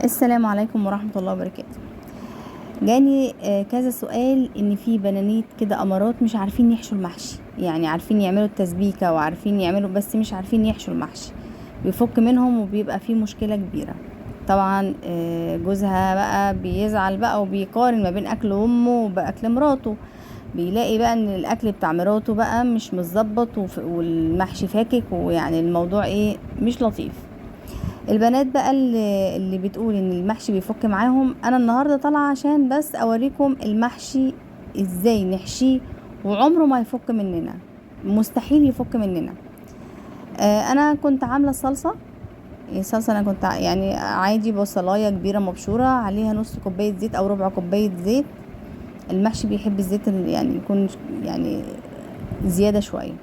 السلام عليكم ورحمة الله وبركاته. جاني كذا سؤال ان في بنانيت كده امارات مش عارفين يحشوا المحشي، يعني عارفين يعملوا التسبيكة وعارفين يعملوا بس مش عارفين يحشوا المحشي، بيفك منهم وبيبقى فيه مشكلة كبيرة. طبعا جوزها بقى بيزعل بقى وبيقارن ما بين اكل امه وباكل مراته، بيلاقي بقى ان الاكل بتاع مراته بقى مش متظبط والمحشي فاكك، ويعني الموضوع ايه مش لطيف. البنات بقى اللي بتقول ان المحشي بيفك معاهم، انا النهارده طالعه عشان بس اوريكم المحشي ازاي نحشيه وعمره ما يفك مننا، مستحيل يفك مننا. انا كنت عامله الصلصه انا كنت يعني عادي بصلايه كبيره مبشوره عليها نص كوبايه زيت او ربع كوبايه زيت. المحشي بيحب الزيت يعني يكون يعني زياده شويه.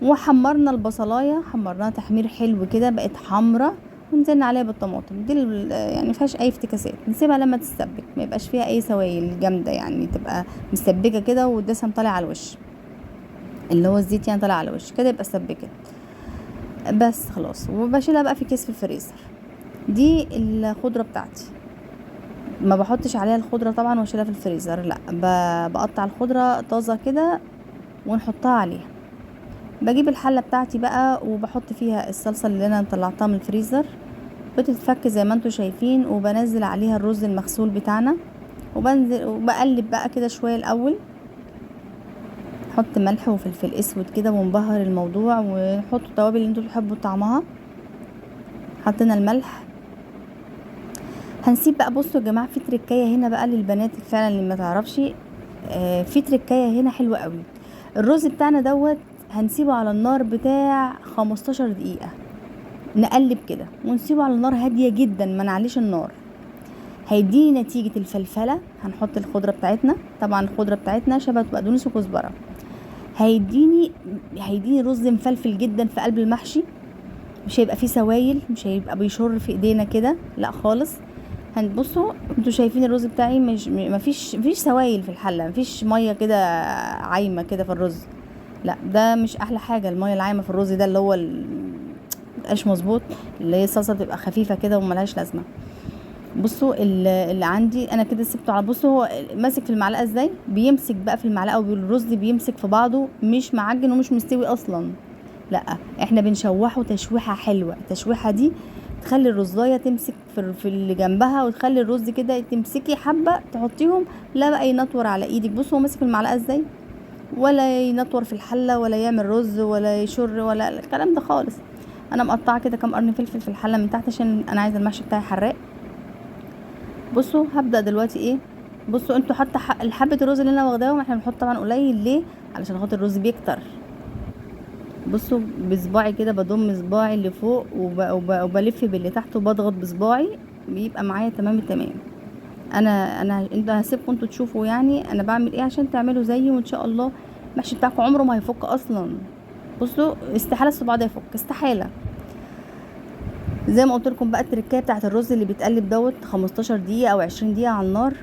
وحمرنا البصلايه، حمرناها تحمير حلو كده بقت حمرة، ونزلنا عليها بالطماطم دي يعني مفيهاش اي افتكاسات. نسيبها لما تتسبك، ما يبقاش فيها اي سوائل جامده، يعني تبقى مسبكه كده والدسم طالع على الوش، اللي هو الزيت يعني طالع على الوش كده، يبقى سبكت بس خلاص. وبشيلها بقى في كيس في الفريزر. دي الخضره بتاعتي، ما بحطش عليها الخضره طبعا واشيلها في الفريزر، لا، بقطع الخضره طازه كده ونحطها عليها. بجيب الحله بتاعتي بقى وبحط فيها الصلصه اللي انا طلعتها من الفريزر، بتتفك زي ما انتوا شايفين، وبنزل عليها الرز المغسول بتاعنا، وبنزل وبقلب بقى كده شويه الاول، نحط ملح وفلفل اسود كده ونبهر الموضوع، ونحط التوابل اللي انتوا تحبوا طعمها. حطينا الملح، هنسيب بقى. بصوا يا جماعه، في تركايه هنا بقى للبنات فعلا اللي ما تعرفش، في تركايه هنا حلوه قوي. الرز بتاعنا هنسيبه على النار بتاع 15 دقيقه، نقلب كده ونسيبه على النار هاديه جدا، ما نعليش النار. هيديني نتيجة الفلفلة. هنحط الخضرة بتاعتنا، طبعا الخضرة بتاعتنا شبت وبقدونس وكزبرة. هيديني رز مفلفل جدا في قلب المحشي، مش هيبقى فيه سوائل، مش هيبقى بيشر في ايدينا كده، لا خالص. هنبصوا انتوا شايفين الرز بتاعي مش مفيش سوائل في الحلة، مفيش مية كده عايمة كده في الرز، لا ده مش احلى حاجة. المية العايمة في الرز ده اللي هو مبقاش مظبوط، اللي هي الصلصة بتبقى خفيفة كده وملهاش لازمة. بصوا اللي عندي انا كده سبته على، بصوا هو ماسك في المعلقه ازاي، بيمسك بقى في المعلقه، والرز بيمسك في بعضه، مش معجن ومش مستوي اصلا، لا. احنا بنشوحه تشويحه حلوه، التشويحه دي تخلي الرزايه تمسك في اللي جنبها، وتخلي الرز كده تمسكي حبه تحطيهم، لا بقى ينطور على ايدك. بصوا هو ماسك المعلقه ازاي، ولا ينطور في الحله، ولا يعمل رز، ولا يشر، ولا الكلام ده خالص. انا مقطعه كده كام قرن فلفل في الحله من تحت عشان انا عايزه المحشي بتاعي حراق. بصوا هبدأ دلوقتي ايه، بصوا انتوا حتى حبة الرز اللي انا واخداهم احنا بنحط طبعا قليل، ليه؟ علشان خاطر الرز بيكتر. بصوا بصباعي كده بضم صباعي اللي فوق وبلف باللي تحت وبضغط بصباعي، بيبقى معايا تمام التمام. انتوا هسيبكم انتوا تشوفوا يعني انا بعمل ايه عشان تعملوا زيي، وان شاء الله المحشي بتاعكم عمره ما هيفك اصلا. بصوا استحالة الصباع ده يفك، استحالة. زي ما قلت لكم بقى، التركية بتاعت الرز اللي بيتقلب 15 دقيقة او 20 دقيقة على النار،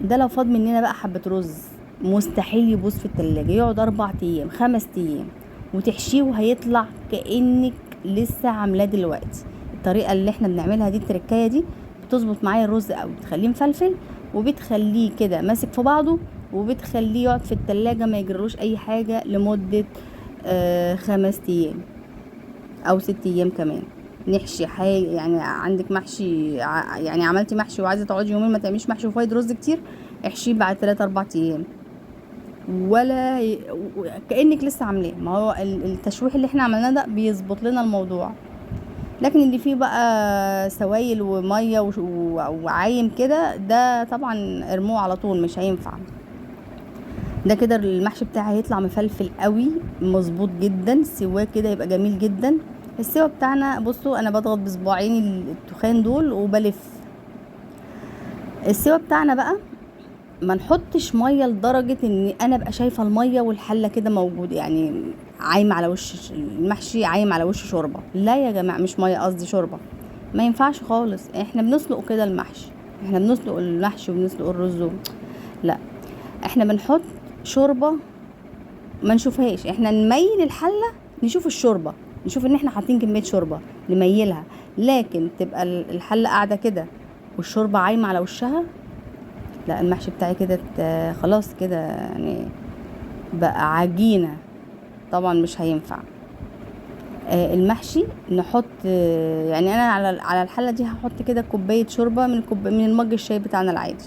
ده لو فاض مننا بقى حبة رز مستحيل يبوظ في التلاجة، يقعد 4 ايام 5 ايام وتحشيه وهيطلع كأنك لسه عاملاه دلوقتي. الطريقة اللي احنا بنعملها دي، التركاية دي بتظبط معايا الرز قوي، بتخليه مفلفل وبتخليه كده ماسك في بعضه، وبتخليه يقعد في التلاجة ما يجرلوش اي حاجة لمدة 5 ايام او 6 ايام كمان. نحشي حاجه يعني، عندك محشي يعني عملتي محشي وعايزه تقعدي يومين ما تعمليش محشي وفايد رز كتير، احشيه بعد 3 4 ايام، ولا كانك لسه عاملاه. ما هو التشويح اللي احنا عملناه ده بيظبط لنا الموضوع. لكن اللي فيه بقى سوائل وميه وعايم كده، ده طبعا ارموه على طول، مش هينفع. ده كده المحشي بتاعي هيطلع مفلفل قوي، مظبوط جدا، سواه كده يبقى جميل جدا. السوا بتاعنا، بصوا انا بضغط بصباعين التخان دول وبلف. السوا بتاعنا بقى ما نحطش ميه لدرجه ان انا ابقى شايفه الميه والحله كده موجود، يعني عايم على وش المحشي، عايم على وش شوربه. لا يا جماعه، مش ميه، قصدي شوربه. ما ينفعش خالص، احنا بنسلق كده المحشي، احنا بنسلق المحشي وبنسلق الرز لا، احنا بنحط شوربه، ما نشوفهاش، احنا نميل الحله، نشوف الشوربه، نشوف ان احنا حاطين كميه شوربه نميلها. لكن تبقى الحله قاعده كده والشوربه عايمه على وشها، لا المحشي بتاعي كده خلاص كده يعني بقى عجينه، طبعا مش هينفع. المحشي نحط يعني انا على الحله دي هحط كده كوبايه شوربه من المج الشاي بتاعنا العادي.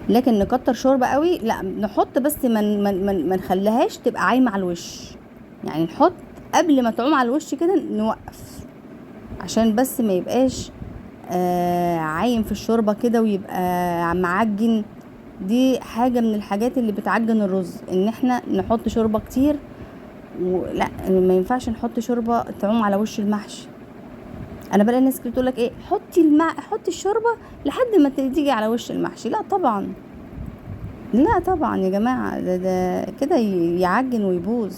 لكن نكتر شوربه قوي لا، نحط بس ما نخليهاش تبقى عايمه على الوش، يعني نحط قبل ما تعوم على الوش كده نوقف، عشان بس ما يبقاش عايم في الشوربه كده ويبقى معجن. دي حاجه من الحاجات اللي بتعجن الرز، ان احنا نحط شوربه كتير، ولا ما ينفعش نحط شوربه تعوم على وش المحشي. انا بلاقي الناس بتقول لك ايه، حطي الشوربه لحد ما تيجي على وش المحشي. لا طبعا، لا طبعا يا جماعه، ده كده يعجن ويبوظ.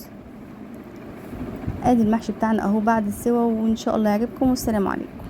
ادي المحشي بتاعنا اهو بعد السوا، وان شاء الله يعجبكم، والسلام عليكم.